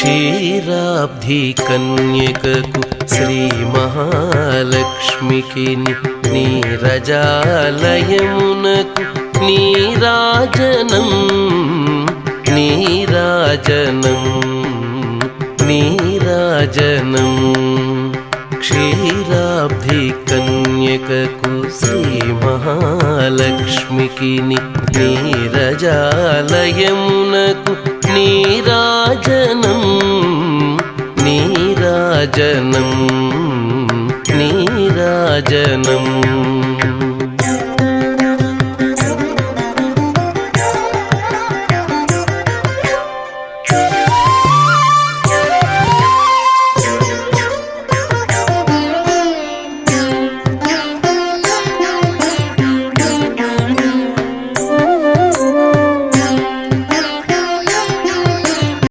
క్షీరాబ్ధి కన్యకకు శ్రీ మహాలక్ష్మికి నీరజాలయమునకు నీరాజనం నీరాజనం నీరాజనం క్షీరాబ్ధి కన్యకకు శ్రీ మహాలక్ష్మికి నీరజాలయమునకు నీరాజనం నీరాజనం నీరాజనం